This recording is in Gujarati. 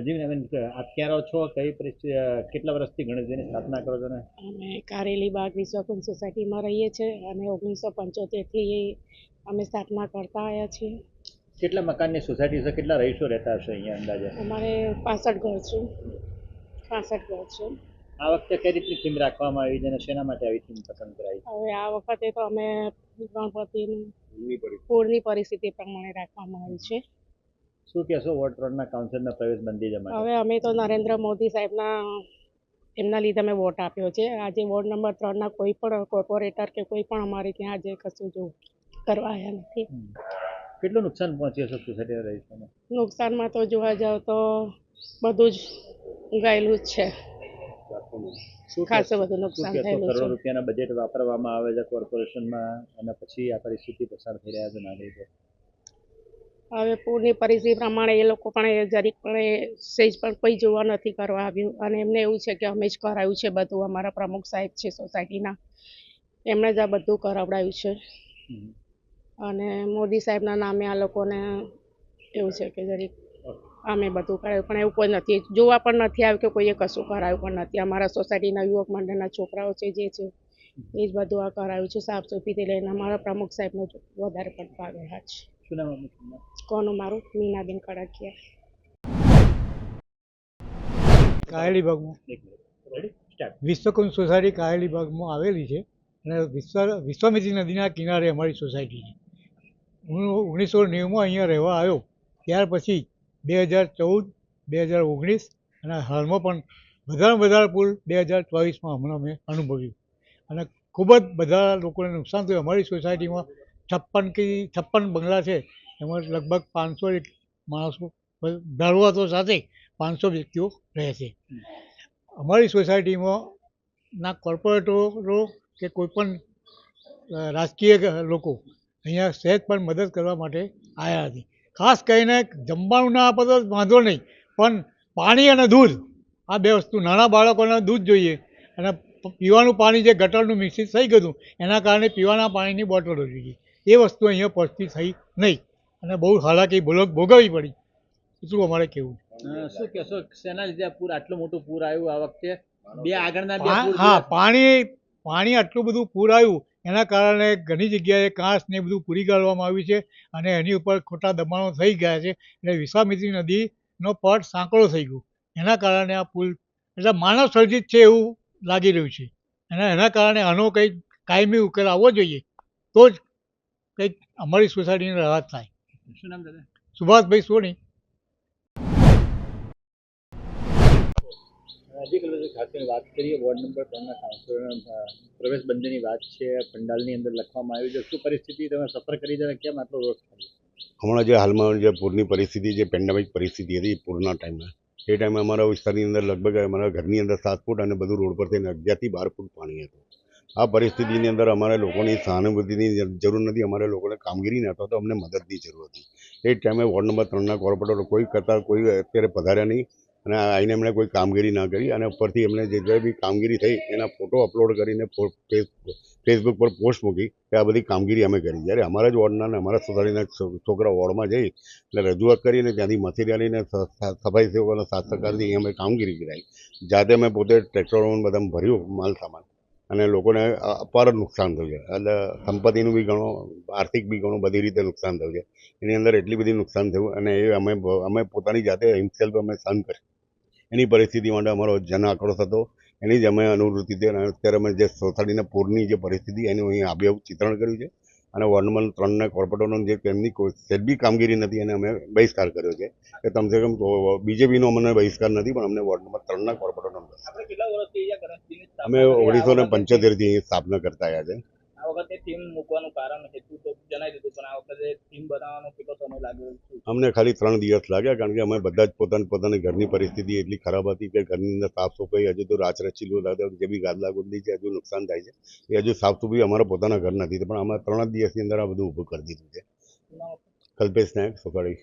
જીવન આપ ક્યાં રહો છો, કઈ પરિસ્થિતિ, કેટલા વર્ષથી ગણેશજીની સ્થાપના કરો છો? અમે કારેલી બાગ વિશ્વકુંજ સોસાયટીમાં રહીએ છીએ અને 1975થી અમે સ્થાપના કરતા આવ્યા છીએ. કેટલા મકાનની સોસાયટી છે, કેટલા રહીશો રહેતા હશે અહીંયા અંદાજે? અમારે 65 ઘર છે. 65 ઘર છે. આ વખતે કઈ રીતની થીમ રાખવામાં આવી છે અને શેના માટે આવી થીમ પસંદ કરાઈ? હવે આ વખતે તો અમે ગણપતિની પૂરની પરિસ્થિતિ પ્રમાણે રાખવામાં આવી છે. શું કહેશો વોર્ડ 3ના કાઉન્સિલના પ્રવેશ બંધી જમા? હવે અમે તો નરેન્દ્ર મોદી સાહેબના એમના લીધે અમે વોટ આપ્યો છે. આજે વોર્ડ નંબર 3ના કોઈ પણ કોર્પોરેટર કે કોઈ પણ અમારે ત્યાં આજે કશું જો કરવા આવ્યા નથી. કેટલું નુકસાન પહોંચ્યું છે સોસાયટી રહીશોને? નુકસાનમાં તો જોવા જાવ તો બધું જ ગયેલું જ છે. ખાસું બધું નુકસાન થયેલું છે. કરોડો રૂપિયાના બજેટ વાપરવામાં આવે છે કોર્પોરેશનમાં અને પછી આ પરિસ્થિતિ પસાર થઈ રહ્યા છે નાગરિકો. હવે પૂરની પરિસ્થિતિ પ્રમાણે એ લોકો પણ જરીક પણ સહેજ પણ કોઈ જોવા નથી કરવા આવ્યું અને એમને એવું છે કે અમે જ કરાવ્યું છે બધું. અમારા પ્રમુખ સાહેબ છે સોસાયટીના, એમણે જ આ બધું કરાવડાવ્યું છે અને મોદી સાહેબના નામે આ લોકોને એવું છે કે જરીક અમે બધું કરાવ્યું પણ એવું કોઈ નથી જોવા પણ નથી આવ્યું કે કોઈએ કશું કરાવ્યું પણ નથી. અમારા સોસાયટીના યુવક મંડળના છોકરાઓ છે જે છે એ જ બધું આ કરાવ્યું છે. સાફ સફાઈથી લઈને અમારા પ્રમુખ સાહેબનો વધારે પણ ભાગ રહ્યા છે. શું નામ આપનું? કોનું? મારું મીનાબેન કડાકિયા. કારેલી બાગમાં વિશ્વકુંજ સોસાયટી કારેલી બાગમાં આવેલી છે અને વિશ્વામિત્રી નદીના કિનારે અમારી સોસાયટી છે. હું 1990માં અહીંયા રહેવા આવ્યો. ત્યાર પછી 2014, 2019 અને હાલમાં પણ વધારે પુલ 2024માં હમણાં મેં અનુભવ્યું અને ખૂબ જ બધા લોકોને નુકસાન થયું. અમારી સોસાયટીમાં 56 બંગલા છે, એમાં લગભગ 500 માણસો ધારવાતો સાથે 500 વ્યક્તિઓ રહે છે. અમારી સોસાયટીમાં ના કોર્પોરેટરો કે કોઈ પણ રાજકીય લોકો અહીંયા સહેજ પણ મદદ કરવા માટે આવ્યા નથી. ખાસ કરીને જમવાનું ના આપે તો વાંધો નહીં, પણ પાણી અને દૂધ આ બે વસ્તુ, નાના બાળકોને દૂધ જોઈએ અને પીવાનું પાણી જે ગટરનું મિક્સિંગ થઈ ગયું એના કારણે પીવાના પાણીની બોટલો જોઈએ, એ વસ્તુ અહીંયા પહોંચતી થઈ નહીં અને બહુ હાલાકી ભોગવવી પડી. એટલું અમારે કહેવું. શું કહેશો, શેના લીધે આ પૂર, આટલું મોટું પૂર આવ્યું આ વખતે? બે આગળના બે પૂર હા, પાણી આટલું બધું પૂર આવ્યું એના કારણે ઘણી જગ્યાએ કાંસ ને બધું પૂરી કાઢવામાં આવ્યું છે અને એની ઉપર ખોટા દબાણો થઈ ગયા છે એટલે વિશ્વામિત્રી નદીનો પટ સાંકળો થઈ ગયો. એના કારણે આ પુલ એટલે માનવ સર્જિત છે એવું લાગી રહ્યું છે અને એના કારણે આનો કંઈક કાયમી ઉકેલ આવવો જોઈએ તો જ કંઈક અમારી સોસાયટીને રાહત થાય. શું નામ દાદા? સુભાષભાઈ સોની. હજી ખાસ કરીને વાત કરીએ, વોર્ડ નંબર 3ના કાઉન્સિલર પ્રવેશ બંધની વાત છે, પંડાલની અંદર લખવામાં આવ્યું છે. શું પરિસ્થિતિ, તમે સફર કરી જાય કેમ આટલો રોષ થયો? હમણાં જે હાલમાં જે પૂરની પરિસ્થિતિ, જે પેન્ડેમિક પરિસ્થિતિ હતી પૂરના ટાઈમે, એ ટાઈમે અમારા વિસ્તારની અંદર લગભગ અમારા ઘરની અંદર 7 ફૂટ અને બધું રોડ પર થઈને 11 થી 12 ફૂટ પાણી હતું. આ પરિસ્થિતિની અંદર અમારા લોકોની સહાનુભૂતિની જરૂર નથી, અમારા લોકોને કામગીરી નહોતો તો અમને મદદની જરૂર હતી. એ જ ટાઈમે વોર્ડ નંબર 3ના કોર્પોરેટર કોઈ કરતાં કોઈ અત્યારે પધાર્યા નહીં અને આવીને એમણે કોઈ કામગીરી ના કરી અને ઉપરથી એમણે જે બી કામગીરી થઈ એના ફોટો અપલોડ કરીને ફેસબુક પર પોસ્ટ મૂકી કે આ બધી કામગીરી અમે કરી. જ્યારે અમારા જ વોર્ડના અને અમારા સોસાયટીના છોકરા વોર્ડમાં જઈ એટલે રજૂઆત કરીને ત્યાંથી મથેરી લઈને સફાઈ સેવકોના સાથ સહકારથી અમે કામગીરી કરાવી. જાતે અમે પોતે ટ્રેક્ટરોમાં બધા ભર્યું માલ સામાન અને લોકોને અપાર નુકસાન થયું છે. એટલે સંપત્તિનું બી ઘણું, આર્થિક બી ઘણું બધી રીતે નુકસાન થયું છે. એની અંદર એટલી બધી નુકસાન થયું અને એ અમે પોતાની જાતે હિમસેલ્ફ અમે સહન કરી. એની પરિસ્થિતિ માટે અમારો જન આક્રોશ હતો, એની જ અમે અનુવૃત્તિ હતી અને અત્યારે અમે જે સોસાયટીના પૂરની જે પરિસ્થિતિ એનું અહીં આબેહૂબ ચિત્રણ કર્યું છે અને વોર્ડ નંબર 3ના કોર્પોરેટરનો જે તેમની સહેજ બી કામગીરી નથી એને અમે બહિષ્કાર કર્યો છે કે કમસે કમ બીજેપીનો અમને બહિષ્કાર નથી પણ અમને વોર્ડ નંબર 3ના કોર્પોરેટરનો અમે 1975થી અહીં સ્થાપના કરતા આવ્યા છે. આ વખતે થીમ મૂકવાનું કારણ હેતુ તો જણાવી દીધું, પણ આ વખતે થીમ બનાવવાનો કેટલો સમય લાગ્યો? અમને ખાલી 3 દિવસ લાગ્યા કારણ કે અમે બધા જ પોતાની ઘરની પરિસ્થિતિ એટલી ખરાબ હતી કે ઘરની અંદર સાફ સફાઈ હજુ તો રાચરચીલું લાગે, જે બી ગાદલા ગુદલી છે હજુ નુકસાન થાય છે એ હજુ સાફ સફાઈ અમારા પોતાના ઘર નથી, પણ અમે 3 જ દિવસની અંદર આ બધું ઊભું કરી દીધું છે. કલ્પેશ નાયક, સોસાયટી